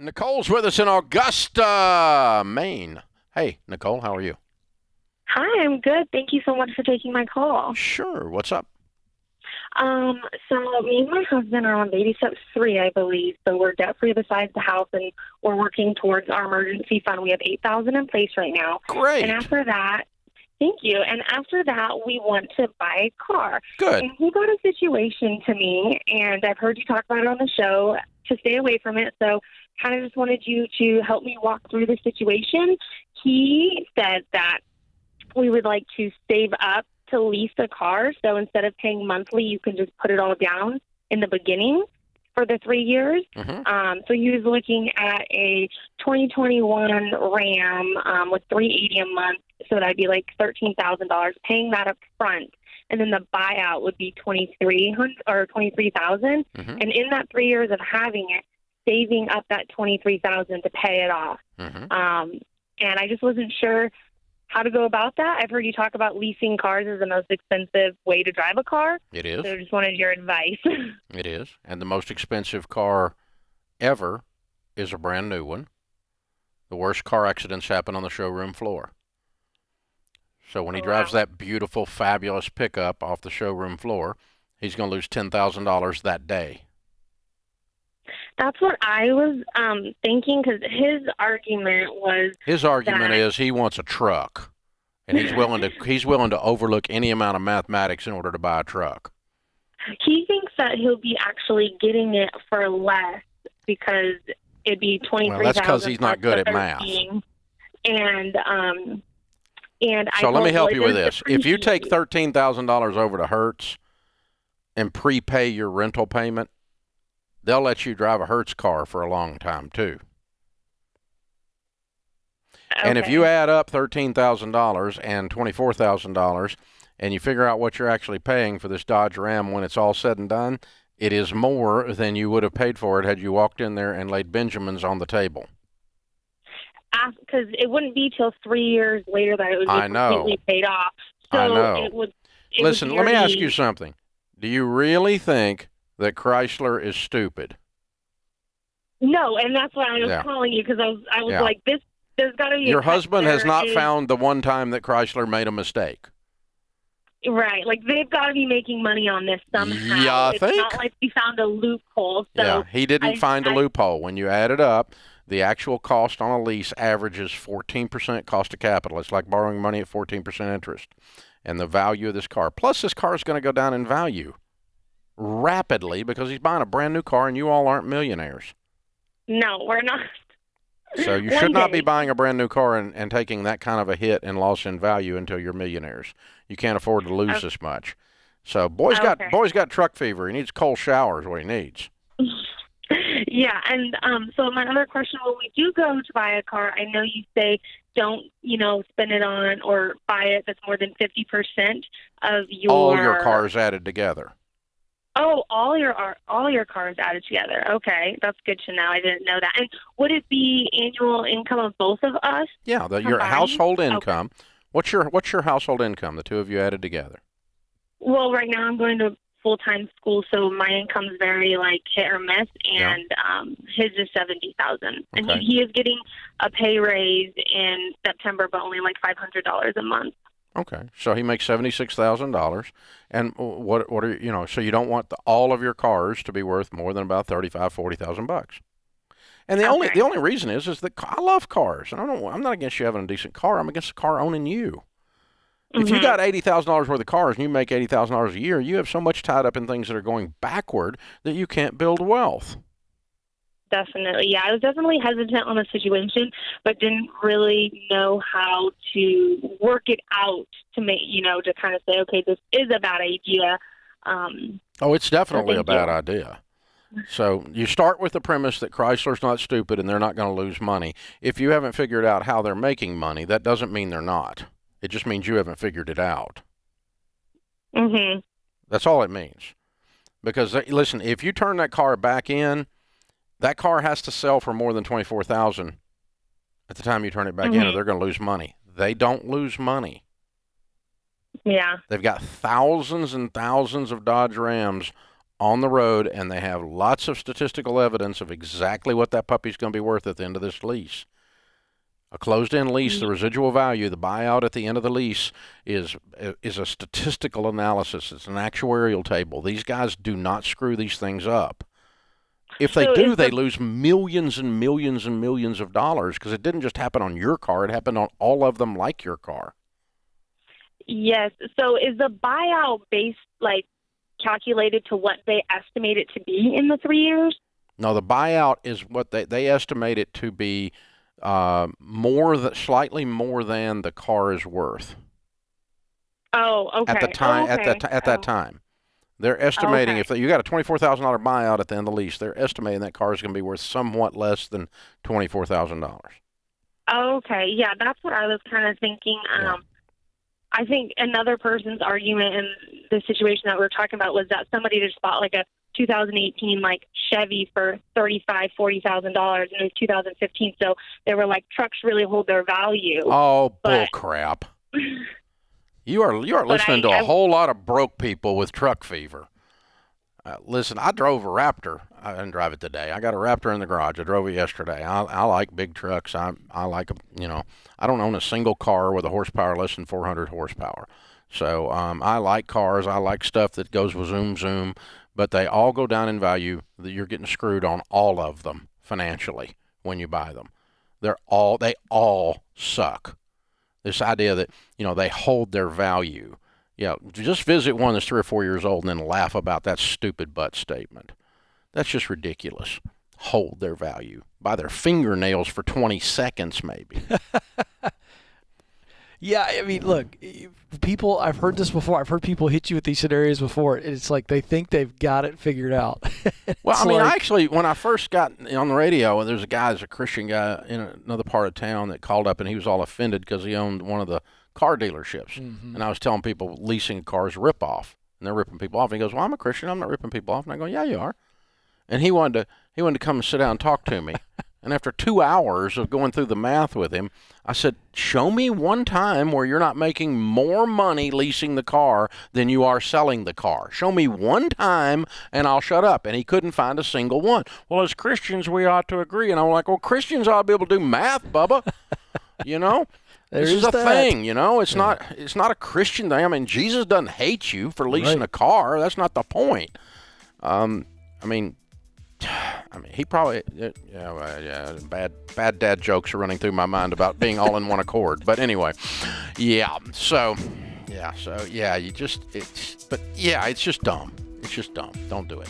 Nicole's with us in Augusta, Maine. Hey, Nicole, how are you? Hi, I'm good. Thank you so much for taking my call. Sure. What's up? So me and my husband are on baby step 3, I believe. So we're debt free besides the house, and we're working towards our emergency fund. We have 8,000 in place right now. Great. And after that, thank you. And after that, we want to buy a car. Good. And he brought a situation to me, and I've heard you talk about it on the show to stay away from it. So kind of just wanted you to help me walk through the situation. He said that we would like to save up to lease a car. So instead of paying monthly, you can just put it all down in the beginning for the 3 years. So he was looking at a 2021 Ram with $380 a month. So that'd be like $13,000, paying that up front. And then the buyout would be $23,000 or $23,000. And in that 3 years of having it, saving up that $23,000 to pay it off. And I just wasn't sure how to go about that. I've heard you talk about leasing cars as the most expensive way to drive a car. It is. So I just wanted your advice. It is. And the most expensive car ever is a brand new one. The worst car accidents happen on the showroom floor. So when he drives that beautiful, fabulous pickup off the showroom floor, he's going to lose $10,000 that day. That's what I was thinking, because his argument is he wants a truck, and he's willing to overlook any amount of mathematics in order to buy a truck. He thinks that he'll be actually getting it for less because it'd be $23,000. Well, that's because he's not good at math. So let me help you with this. If you take $13,000 over to Hertz and prepay your rental payment, they'll let you drive a Hertz car for a long time, too. Okay. And if you add up $13,000 and $24,000 and you figure out what you're actually paying for this Dodge Ram when it's all said and done, it is more than you would have paid for it had you walked in there and laid Benjamins on the table. Because it wouldn't be till 3 years later that it would be completely paid off. So I know. Listen, let me ask you something. Do you really think that Chrysler is stupid? No, and that's why I was calling you, because I was like, there's got to be. Your husband has not found the one time that Chrysler made a mistake. Right, like they've got to be making money on this somehow. Yeah, I think. It's not like we found a loophole. So yeah, he didn't find a loophole. When you add it up, the actual cost on a lease averages 14% cost of capital. It's like borrowing money at 14% interest. And the value of this car, plus this car is going to go down in value rapidly because he's buying a brand new car and you all aren't millionaires. No, we're not. So you should not be buying a brand new car and taking that kind of a hit and loss in value until you're millionaires. You can't afford to lose this much. So boy's got truck fever. He needs cold showers, what he needs. Yeah, and so my other question, when we do go to buy a car, I know you say don't, spend it on or buy it that's more than 50% of your... All your cars added together. Oh, all your cars added together. Okay, that's good to know. I didn't know that. And would it be annual income of both of us? Yeah, your household income. Okay. What's your household income, the two of you added together? Well, right now I'm going to full-time school, so my income's very hit or miss, and his is $70,000, and he is getting a pay raise in September, but only $500 a month. Okay, so he makes $76,000, and what are so you don't want all of your cars to be worth more than about $40,000. And the only reason is that I love cars, and I'm not against you having a decent car. I'm against the car owning you. If you got $80,000 worth of cars and you make $80,000 a year, you have so much tied up in things that are going backward that you can't build wealth. Definitely. Yeah, I was definitely hesitant on the situation, but didn't really know how to work it out to make, to kind of say, okay, this is a bad idea. It's definitely a bad idea. So you start with the premise that Chrysler's not stupid and they're not going to lose money. If you haven't figured out how they're making money, that doesn't mean they're not. It just means you haven't figured it out. That's all it means. Because, listen, if you turn that car back in, that car has to sell for more than $24,000 at the time you turn it back in, or they're going to lose money. They don't lose money. Yeah. They've got thousands and thousands of Dodge Rams on the road, and they have lots of statistical evidence of exactly what that puppy's going to be worth at the end of this lease. A closed-end lease, the residual value, the buyout at the end of the lease is a statistical analysis. It's an actuarial table. These guys do not screw these things up. If they do, they lose millions and millions and millions of dollars because it didn't just happen on your car. It happened on all of them like your car. Yes. So is the buyout based, like, calculated to what they estimate it to be in the 3 years? No, the buyout is what they estimate it to be slightly more than the car is worth. Oh, okay. At the time, at that time, they're estimating if you got a $24,000 buyout at the end of the lease, they're estimating that car is going to be worth somewhat less than $24,000. Okay, yeah, that's what I was kind of thinking. Yeah. I think another person's argument in the situation that we were talking about was that somebody just bought like a 2018 like Chevy for $35,000-$40,000, and it was 2015. So they were like, trucks really hold their value. Oh, bull crap! You are listening to a whole lot of broke people with truck fever. Listen, I drove a Raptor. I didn't drive it today. I got a Raptor in the garage. I drove it yesterday. I like big trucks. I like, I don't own a single car with a horsepower less than 400 horsepower. So I like cars. I like stuff that goes with zoom, zoom. But they all go down in value. You're getting screwed on all of them financially when you buy them. They all suck. This idea that, they hold their value. Yeah, just visit one that's 3 or 4 years old and then laugh about that stupid butt statement. That's just ridiculous. Hold their value by their fingernails for 20 seconds, maybe. Yeah, I mean, look, people, I've heard this before. I've heard people hit you with these scenarios before. It's like they think they've got it figured out. Well, I mean, actually, when I first got on the radio, there's a Christian guy in another part of town that called up, and he was all offended because he owned one of the car dealerships. Mm-hmm. And I was telling people leasing cars rip off, and they're ripping people off. And he goes, "Well, I'm a Christian. I'm not ripping people off." And I go, "Yeah, you are." And he wanted to come and sit down and talk to me. And after 2 hours of going through the math with him, I said, "Show me one time where you're not making more money leasing the car than you are selling the car. Show me one time and I'll shut up." And he couldn't find a single one. Well, as Christians, we ought to agree. And I'm like, well, Christians ought to be able to do math, Bubba. This is a thing, It's not a Christian thing. I mean, Jesus doesn't hate you for leasing a car. That's not the point. He probably, bad dad jokes are running through my mind about being all in one accord. But anyway, it's just dumb. It's just dumb. Don't do it.